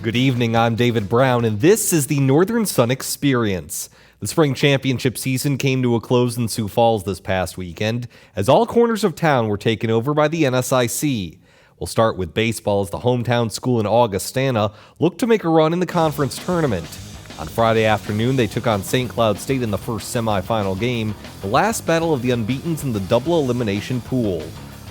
Good evening, I'm David Brown, and this is the Northern Sun Experience. The spring championship season came to a close in Sioux Falls this past weekend, as all corners of town were taken over by the NSIC. We'll start with baseball as the hometown school in Augustana looked to make a run in the conference tournament. On Friday afternoon, they took on St. Cloud State in the first semifinal game, the last battle of the unbeatens in the double elimination pool.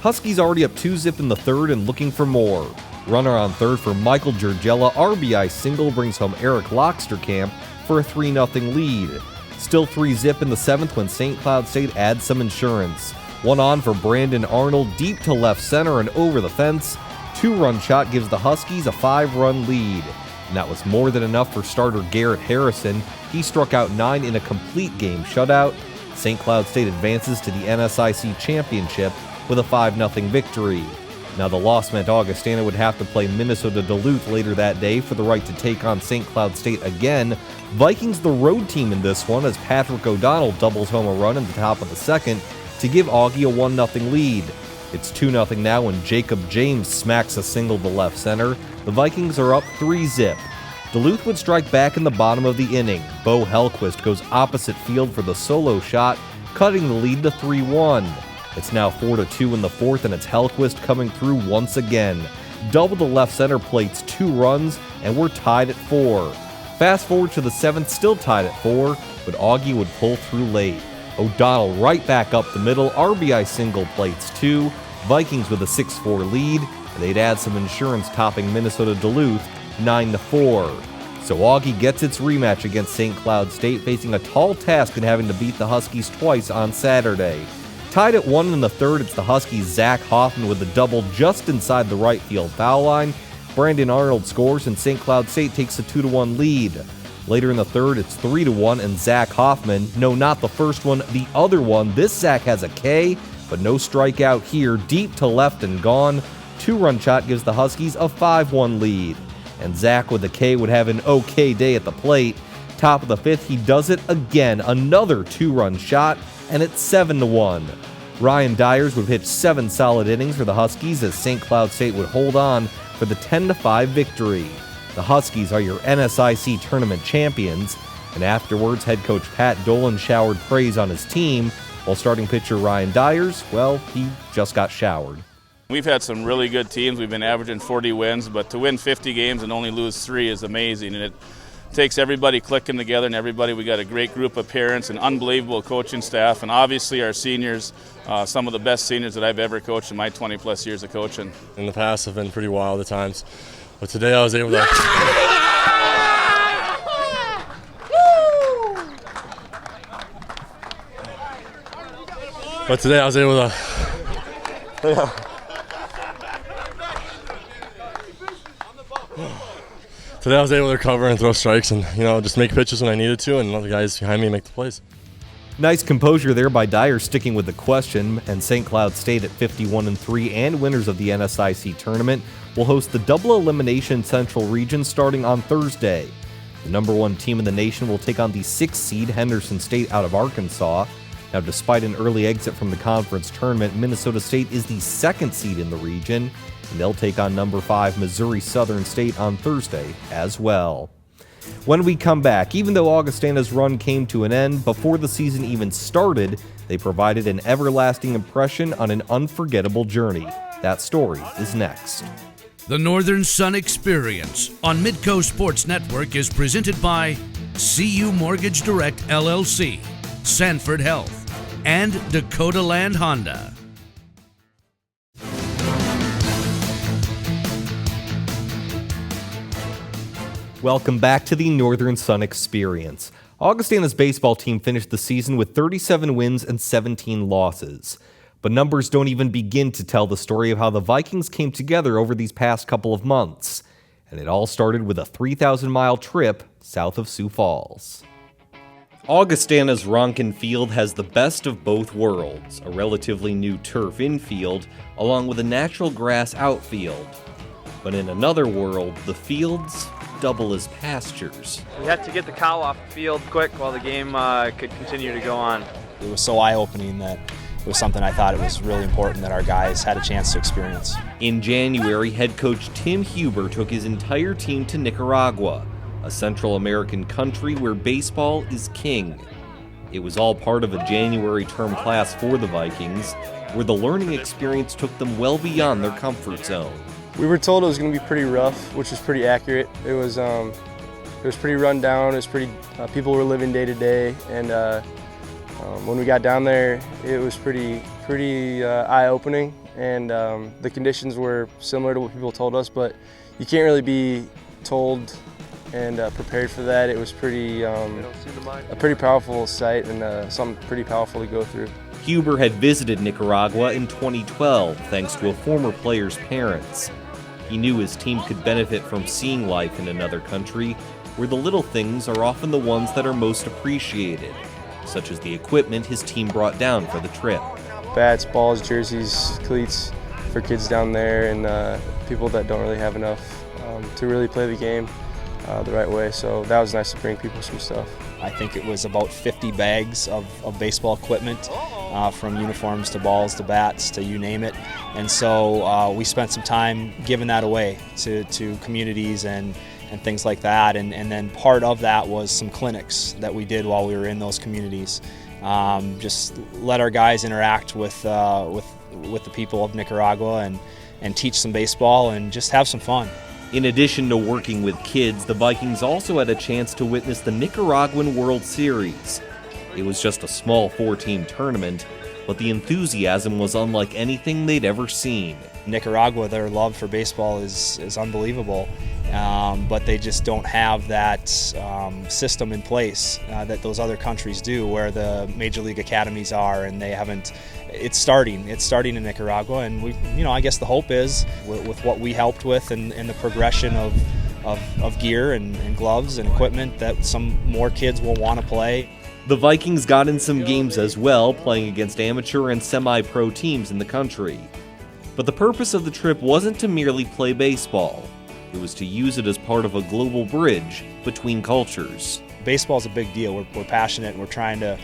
Huskies already up 2-0 in the third and looking for more. Runner on third for Michael Gergella, RBI single brings home Eric Loxterkamp for a 3-0 lead. Still 3-0 in the seventh when St. Cloud State adds some insurance. One on for Brandon Arnold, deep to left center and over the fence. 2-run shot gives the Huskies a 5-run lead. And that was more than enough for starter Garrett Harrison. He struck out 9 in a complete game shutout. St. Cloud State advances to the NSIC championship with a 5-0 victory. Now the loss meant Augustana would have to play Minnesota Duluth later that day for the right to take on St. Cloud State again. Vikings the road team in this one as Patrick O'Donnell doubles home a run in the top of the second to give Augie a 1-0 lead. It's 2-0 now when Jacob James smacks a single to left center. The Vikings are up 3-0. Duluth would strike back in the bottom of the inning. Bo Hellquist goes opposite field for the solo shot, cutting the lead to 3-1. It's now 4-2 in the fourth, and it's Hellquist coming through once again. Double to left center plates 2 runs, and we're tied at 4. Fast forward to the seventh, still tied at 4, but Augie would pull through late. O'Donnell right back up the middle, RBI single plates 2, Vikings with a 6-4 lead, and they'd add some insurance topping Minnesota Duluth 9-4. So Augie gets its rematch against St. Cloud State, facing a tall task in having to beat the Huskies twice on Saturday. Tied at 1 in the third, it's the Huskies' Zach Hoffman with a double just inside the right field foul line. Brandon Arnold scores and St. Cloud State takes a 2-1 lead. Later in the third, it's 3-1 and Zach Hoffman, no, not the first one, the other one. This Zach has a K, but no strikeout here, deep to left and gone. 2-run shot gives the Huskies a 5-1 lead. And Zach with a K would have an okay day at the plate. Top of the fifth, he does it again, another 2-run shot, and it's 7-1. Ryan Dyers would pitch 7 solid innings for the Huskies as St. Cloud State would hold on for the 10-5 victory. The Huskies are your NSIC tournament champions, and afterwards head coach Pat Dolan showered praise on his team, while starting pitcher Ryan Dyers, well, he just got showered. We've had some really good teams. We've been averaging 40 wins, but to win 50 games and only lose 3 is amazing, and it takes everybody clicking together and everybody. We got a great group of parents and unbelievable coaching staff, and obviously our seniors, some of the best seniors that I've ever coached in my 20-plus years of coaching. In the past have been pretty wild at times, but today I was able to... But today I was able to... Today I was able to recover and throw strikes and, just make pitches when I needed to and let the guys behind me make the plays. Nice composure there by Dyer sticking with the question, and St. Cloud State at 51-3 and winners of the NSIC tournament will host the double elimination Central Region starting on Thursday. The number 1 team in the nation will take on the 6th seed Henderson State out of Arkansas. Now, despite an early exit from the conference tournament, Minnesota State is the 2nd seed in the region, and they'll take on number 5 Missouri Southern State on Thursday as well. When we come back, even though Augustana's run came to an end, before the season even started, they provided an everlasting impression on an unforgettable journey. That story is next. The Northern Sun Experience on Midco Sports Network is presented by CU Mortgage Direct LLC, Sanford Health, and Dakota Land Honda. Welcome back to the Northern Sun Experience. Augustana's baseball team finished the season with 37 wins and 17 losses. But numbers don't even begin to tell the story of how the Vikings came together over these past couple of months. And it all started with a 3,000-mile trip south of Sioux Falls. Augustana's Ronkin Field has the best of both worlds, a relatively new turf infield, along with a natural grass outfield. But in another world, the fields double as pastures. We had to get the cow off the field quick while the game could continue to go on. It was so eye-opening that was something I thought it was really important that our guys had a chance to experience. In January, head coach Tim Huber took his entire team to Nicaragua, a Central American country where baseball is king. It was all part of a January term class for the Vikings, where the learning experience took them well beyond their comfort zone. We were told it was going to be pretty rough, which was pretty accurate. It was pretty run down. It was pretty. People were living day to day, and when we got down there, it was pretty eye-opening. And the conditions were similar to what people told us, but you can't really be told and prepared for that. It was a pretty powerful sight and something pretty powerful to go through. Huber had visited Nicaragua in 2012 thanks to a former player's parents. He knew his team could benefit from seeing life in another country where the little things are often the ones that are most appreciated, such as the equipment his team brought down for the trip. Bats, balls, jerseys, cleats for kids down there and people that don't really have enough to really play the game the right way. So that was nice to bring people some stuff. I think it was about 50 bags of baseball equipment, from uniforms to balls to bats to you name it. And so we spent some time giving that away to communities and things like that. And then part of that was some clinics that we did while we were in those communities. Just let our guys interact with the people of Nicaragua and teach some baseball and just have some fun. In addition to working with kids, the Vikings also had a chance to witness the Nicaraguan World Series. It was just a small 4-team tournament, but the enthusiasm was unlike anything they'd ever seen. Nicaragua, their love for baseball is unbelievable, but they just don't have that system in place that those other countries do, where the major league academies are, and they haven't. It's starting in Nicaragua, and I guess the hope is with what we helped with and the progression of gear and gloves and equipment that some more kids will want to play. The Vikings got in some games as well, playing against amateur and semi-pro teams in the country. But the purpose of the trip wasn't to merely play baseball. It was to use it as part of a global bridge between cultures. Baseball is a big deal. We're passionate and we're trying to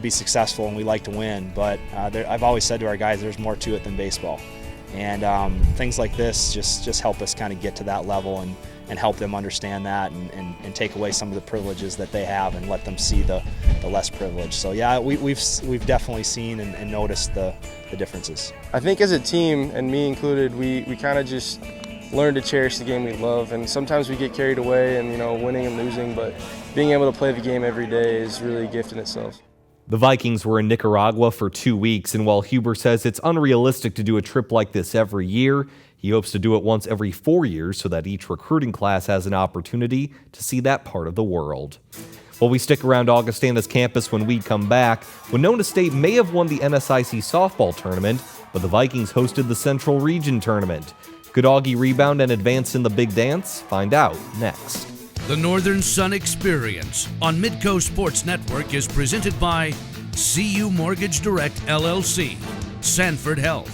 be successful, and we like to win, but I've always said to our guys there's more to it than baseball, and things like this just help us kind of get to that level and help them understand that and take away some of the privileges that they have and let them see the less privilege. So yeah, we've definitely seen and noticed the differences. I think as a team, and me included, we kind of just learn to cherish the game we love, and sometimes we get carried away and winning and losing, but being able to play the game every day is really a gift in itself. The Vikings were in Nicaragua for 2 weeks, and while Huber says it's unrealistic to do a trip like this every year, he hopes to do it once every 4 years so that each recruiting class has an opportunity to see that part of the world. Well, we stick around Augustana's campus when we come back. Winona State may have won the NSIC softball tournament, but the Vikings hosted the Central Region tournament. Could Augie rebound and advance in the big dance? Find out next. The Northern Sun Experience on Midco Sports Network is presented by CU Mortgage Direct LLC, Sanford Health,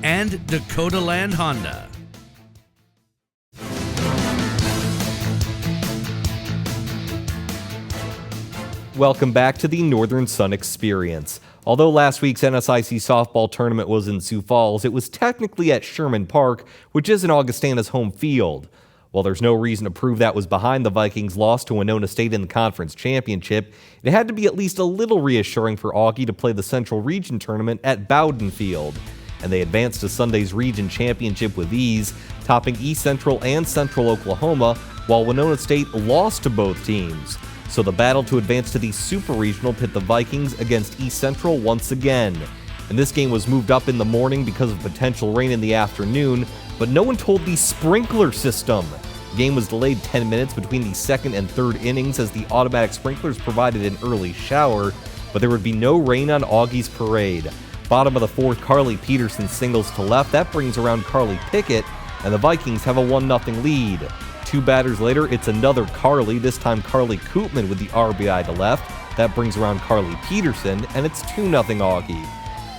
and Dakota Land Honda. Welcome back to the Northern Sun Experience. Although last week's NSIC softball tournament was in Sioux Falls, it was technically at Sherman Park, which isn't Augustana's home field. While there's no reason to prove that was behind the Vikings' loss to Winona State in the conference championship, it had to be at least a little reassuring for Augie to play the Central Region tournament at Bowden Field. And they advanced to Sunday's region championship with ease, topping East Central and Central Oklahoma, while Winona State lost to both teams. So the battle to advance to the Super Regional pit the Vikings against East Central once again. And this game was moved up in the morning because of potential rain in the afternoon, but no one told the sprinkler system. The game was delayed 10 minutes between the second and third innings as the automatic sprinklers provided an early shower, but there would be no rain on Augie's parade. Bottom of the fourth, Carly Peterson singles to left. That brings around Carly Pickett, and the Vikings have a 1-0 lead. 2 batters later, it's another Carly, this time Carly Koopman with the RBI to left. That brings around Carly Peterson, and it's 2-0 Augie.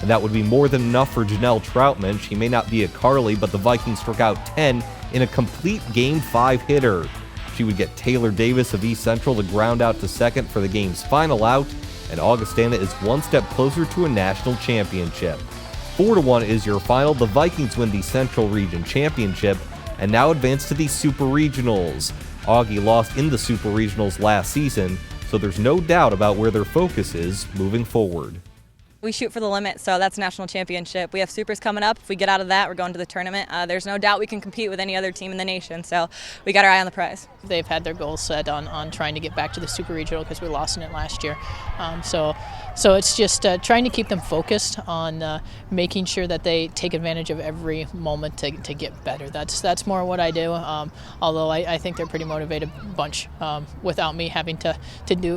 And that would be more than enough for Janelle Troutman. She may not be a Carly, but the Vikings struck out 10 in a complete Game 5 hitter. She would get Taylor Davis of East Central to ground out to second for the game's final out, and Augustana is one step closer to a national championship. 4-1 is your final. The Vikings win the Central Region Championship and now advance to the Super Regionals. Augie lost in the Super Regionals last season, so there's no doubt about where their focus is moving forward. We shoot for the limit, so that's national championship. We have Supers coming up. If we get out of that, we're going to the tournament. There's no doubt we can compete with any other team in the nation, so we got our eye on the prize. They've had their goals set on trying to get back to the Super Regional because we lost in it last year. So it's just trying to keep them focused on making sure that they take advantage of every moment to get better. That's more what I do, although I think they're a pretty motivated bunch without me having to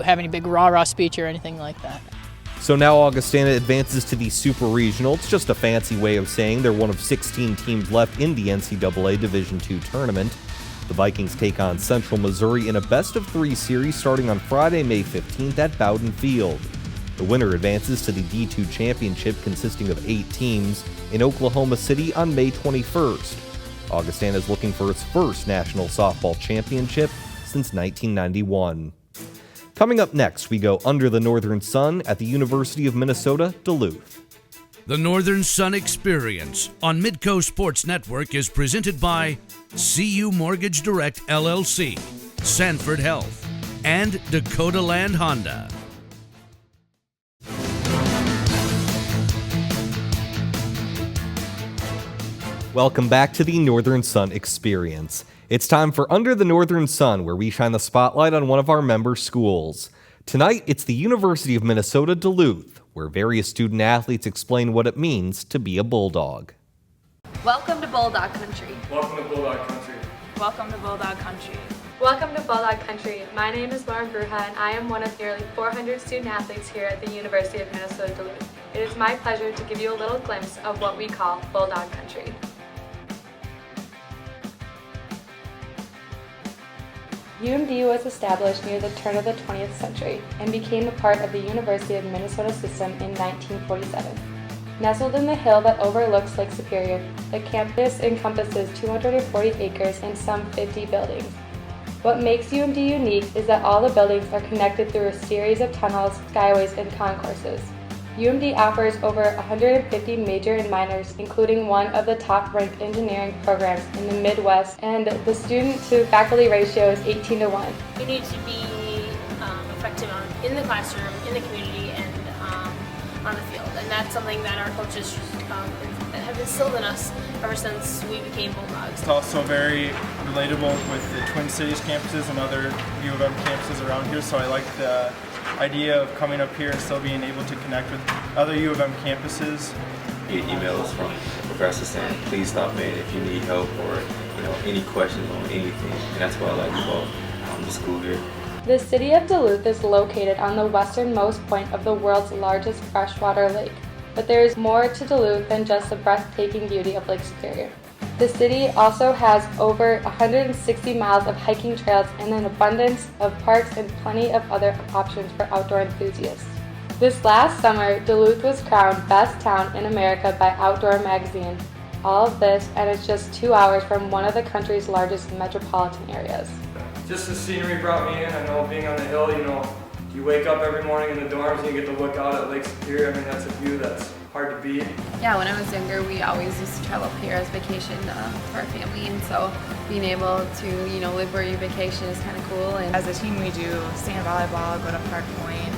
have any big rah-rah speech or anything like that. So now Augustana advances to the Super Regional. It's just a fancy way of saying they're one of 16 teams left in the NCAA Division II tournament. The Vikings take on Central Missouri in a best-of-3 series starting on Friday, May 15th at Bowden Field. The winner advances to the D2 Championship consisting of 8 teams in Oklahoma City on May 21st. Augustana is looking for its first national softball championship since 1991. Coming up next, we go under the northern sun at the University of Minnesota, Duluth. The Northern Sun Experience on Midco Sports Network is presented by CU Mortgage Direct LLC, Sanford Health, and Dakota Land Honda. Welcome back to the Northern Sun Experience. It's time for Under the Northern Sun, where we shine the spotlight on one of our member schools. Tonight, it's the University of Minnesota Duluth, where various student athletes explain what it means to be a Bulldog. Welcome to Bulldog Country. Welcome to Bulldog Country. Welcome to Bulldog Country. Welcome to Bulldog Country. My name is Lauren Bruja, and I am one of nearly 400 student athletes here at the University of Minnesota Duluth. It is my pleasure to give you a little glimpse of what we call Bulldog Country. UMD was established near the turn of the 20th century and became a part of the University of Minnesota system in 1947. Nestled in the hill that overlooks Lake Superior, the campus encompasses 240 acres and some 50 buildings. What makes UMD unique is that all the buildings are connected through a series of tunnels, skyways, and concourses. UMD offers over 150 major and minors, including one of the top-ranked engineering programs in the Midwest, and the student-to-faculty ratio is 18-1. You need to be effective in the classroom, in the community, and on the field. And that's something that our coaches have instilled in us ever since we became Bulldogs. It's also very relatable with the Twin Cities campuses and other U of M campuses around here, so I like the idea of coming up here and still being able to connect with other U of M campuses. Get emails from professors saying, please stop in if you need help or any questions on anything. And that's why I like about the school here. The city of Duluth is located on the westernmost point of the world's largest freshwater lake. But there is more to Duluth than just the breathtaking beauty of Lake Superior. The city also has over 160 miles of hiking trails and an abundance of parks and plenty of other options for outdoor enthusiasts. This last summer, Duluth was crowned Best Town in America by Outdoor Magazine. All of this, and it's just 2 hours from one of the country's largest metropolitan areas. Just the scenery brought me in. I know being on the hill, you wake up every morning in the dorms and you get to look out at Lake Superior. I mean, that's a view that's hard to beat. Yeah, when I was younger, we always used to travel up here as vacation for our family, and so being able to, live where you vacation is kind of cool. And as a team, we do sand volleyball, go to Park Point,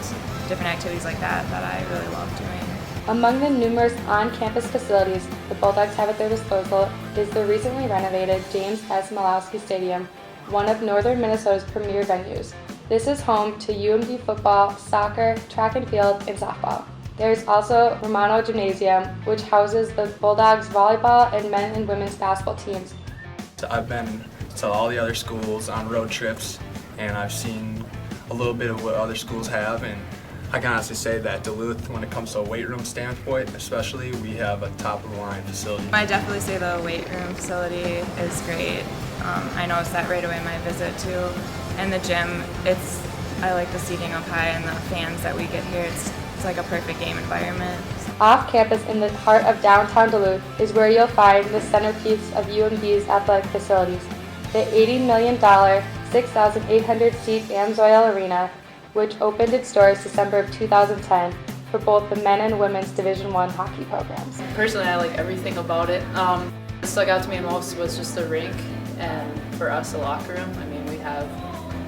different activities like that I really love doing. Among the numerous on-campus facilities the Bulldogs have at their disposal is the recently renovated James S. Malowski Stadium, one of northern Minnesota's premier venues. This is home to UMD football, soccer, track and field, and softball. There's also Romano Gymnasium, which houses the Bulldogs volleyball and men and women's basketball teams. I've been to all the other schools on road trips, and I've seen a little bit of what other schools have, and I can honestly say that Duluth, when it comes to a weight room standpoint especially, we have a top-of-the-line facility. I definitely say the weight room facility is great. I noticed that right away in my visit too. And the gym, I like the seating up high and the fans that we get here. It's like a perfect game environment. Off campus in the heart of downtown Duluth is where you'll find the centerpiece of UMD's athletic facilities, the $80 million, 6,800 seat Amsoil Arena. which opened its doors December of 2010 for both the men and women's Division I hockey programs. Personally, I like everything about it. What stuck out to me most was just the rink, and for us, the locker room. I mean, we have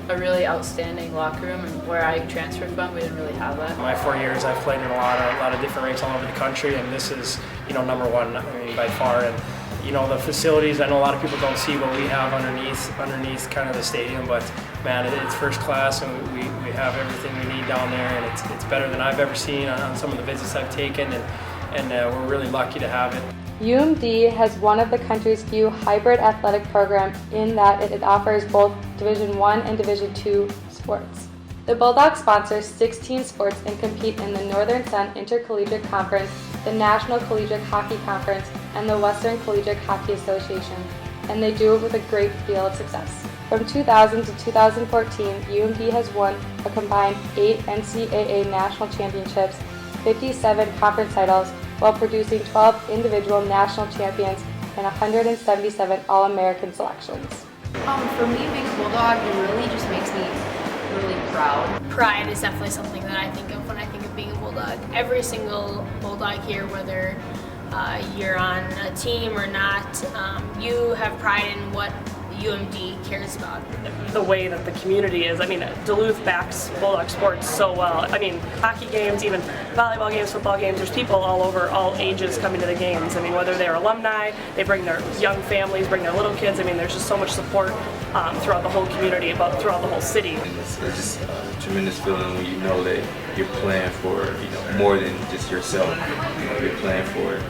a really outstanding locker room, and where I transferred from, we didn't really have that. In my 4 years, I've played in a lot of different rinks all over the country, and this is, number one, I mean, by far. And the facilities, I know a lot of people don't see what we have underneath kind of the stadium, but man, it's first class, and we have everything we need down there, and it's better than I've ever seen on some of the visits I've taken, and we're really lucky to have it. UMD has one of the country's few hybrid athletic programs in that it offers both Division I and Division II sports. The Bulldogs sponsor 16 sports and compete in the Northern Sun Intercollegiate Conference, the National Collegiate Hockey Conference, and the Western Collegiate Hockey Association, and they do it with a great deal of success. From 2000 to 2014, UMD has won a combined 8 NCAA national championships, 57 conference titles, while producing 12 individual national champions and 177 All-American selections. For me, being a Bulldog, it really just makes me really proud. Pride is definitely something that I think of when I think of being a Bulldog. Every single Bulldog here, whether you're on a team or not, you have pride in what UMD cares about. The way that the community is. I mean, Duluth backs Bulldog sports so well. I mean, hockey games, even volleyball games, football games, there's people all over, all ages coming to the games. I mean, whether they're alumni, they bring their young families, bring their little kids. I mean, there's just so much support throughout the whole community, throughout the whole city. And it's just a tremendous feeling when you know that you're playing for more than just yourself. You're playing for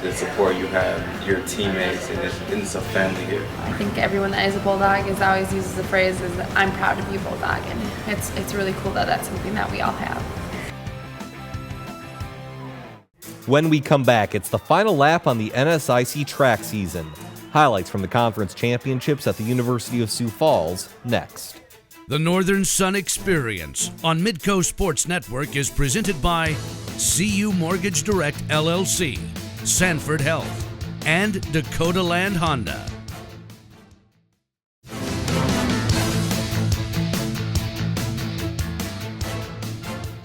the support you have, your teammates, and it's a family here. I think everyone that is a Bulldog always uses the phrase is that I'm proud to be a Bulldog, and it's really cool that that's something that we all have. When we come back, it's the final lap on the NSIC track season. Highlights from the conference championships at the University of Sioux Falls next. The Northern Sun Experience on Midcoast Sports Network is presented by CU Mortgage Direct LLC, Sanford Health, and Dakota Land Honda.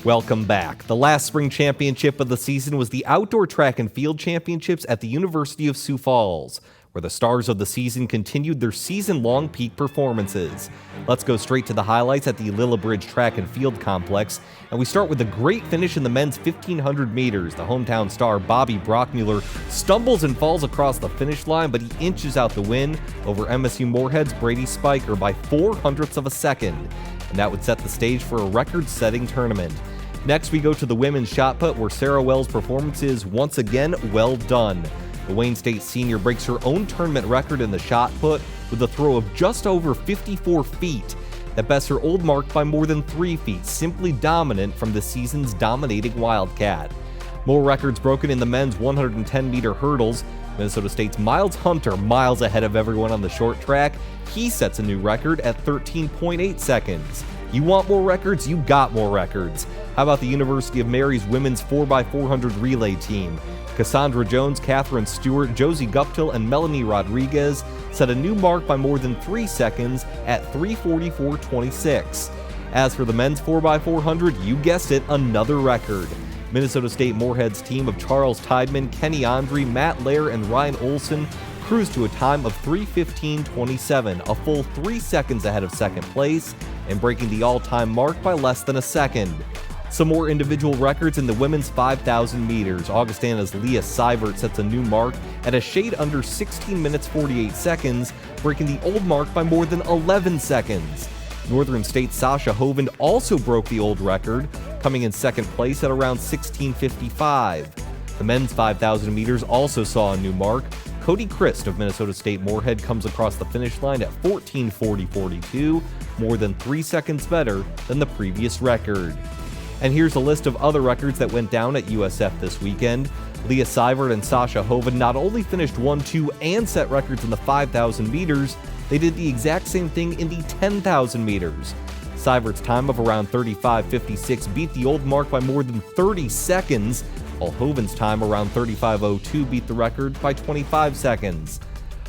Welcome back. The last spring championship of the season was the Outdoor Track and Field Championships at the University of Sioux Falls, where the stars of the season continued their season-long peak performances. Let's go straight to the highlights at the Lillibridge Track and Field Complex, and we start with a great finish in the men's 1,500 meters. The hometown star Bobby Brockmuller stumbles and falls across the finish line, but he inches out the win over MSU Moorhead's Brady Spiker by 0.04 of a second, and that would set the stage for a record-setting tournament. Next, we go to the women's shot put, where Sarah Wells' performance is once again well done. The Wayne State senior breaks her own tournament record in the shot put with a throw of just over 54 feet. That bests her old mark by more than 3 feet, simply dominant from the season's dominating Wildcat. More records broken in the men's 110-meter hurdles. Minnesota State's Miles Hunter miles ahead of everyone on the short track. He sets a new record at 13.8 seconds. You want more records? You got more records. How about the University of Mary's women's 4x400 relay team? Cassandra Jones, Catherine Stewart, Josie Guptill, and Melanie Rodriguez set a new mark by more than 3 seconds at 3:44.26. As for the men's 4x400, you guessed it, another record. Minnesota State Moorhead's team of Charles Tideman, Kenny Andre, Matt Lair, and Ryan Olson cruised to a time of 3:15.27, a full 3 seconds ahead of second place, and breaking the all-time mark by less than a second. Some more individual records in the women's 5,000 meters. Augustana's Leah Seibert sets a new mark at a shade under 16 minutes 48 seconds, breaking the old mark by more than 11 seconds. Northern State's Sasha Hovind also broke the old record, coming in second place at around 16:55. The men's 5,000 meters also saw a new mark. Cody Christ of Minnesota State Moorhead comes across the finish line at 14:40.42, more than 3 seconds better than the previous record. And here's a list of other records that went down at USF this weekend. Leah Seibert and Sasha Hovind not only finished 1, 2, and set records in the 5,000 meters, they did the exact same thing in the 10,000 meters. Seibert's time of around 35:56 beat the old mark by more than 30 seconds, while Hovind's time around 35:02 beat the record by 25 seconds.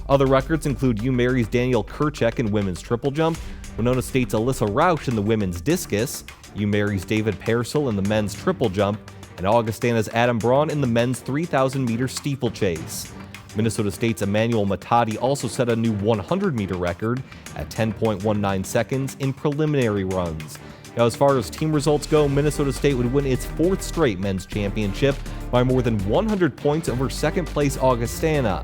Other records include UMary's Daniel Kerchek in women's triple jump, Winona State's Alyssa Rausch in the women's discus, UMary's David Pearsall in the men's triple jump, and Augustana's Adam Braun in the men's 3,000-meter steeplechase. Minnesota State's Emmanuel Matadi also set a new 100-meter record at 10.19 seconds in preliminary runs. Now, as far as team results go, Minnesota State would win its 4th straight men's championship by more than 100 points over second-place Augustana.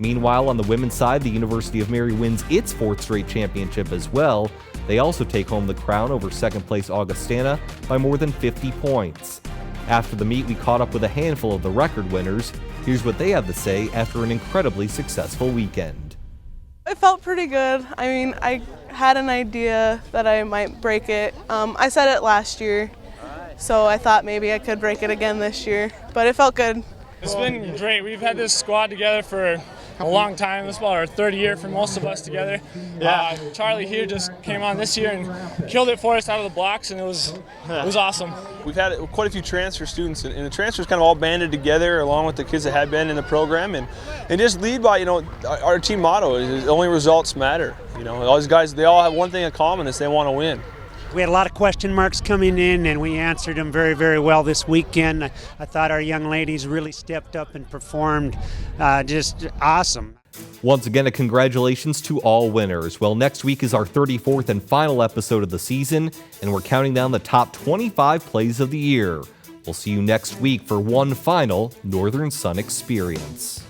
Meanwhile, on the women's side, the University of Mary wins its 4th straight championship as well. They also take home the crown over second-place Augustana by more than 50 points. After the meet, we caught up with a handful of the record winners. Here's what they had to say after an incredibly successful weekend. It felt pretty good. I mean, I had an idea that I might break it. I said it last year, so I thought maybe I could break it again this year, but it felt good. It's been great. We've had this squad together for a long time. This is about our 3rd year for most of us together. Charlie here just came on this year and killed it for us out of the blocks, and it was awesome. We've had quite a few transfer students, and the transfers kind of all banded together along with the kids that had been in the program, and just lead by, our team motto is only results matter. All these guys, they all have one thing in common, is they want to win. We had a lot of question marks coming in, and we answered them very, very well this weekend. I thought our young ladies really stepped up and performed just awesome. Once again, a congratulations to all winners. Well, next week is our 34th and final episode of the season, and we're counting down the top 25 plays of the year. We'll see you next week for one final Northern Sun experience.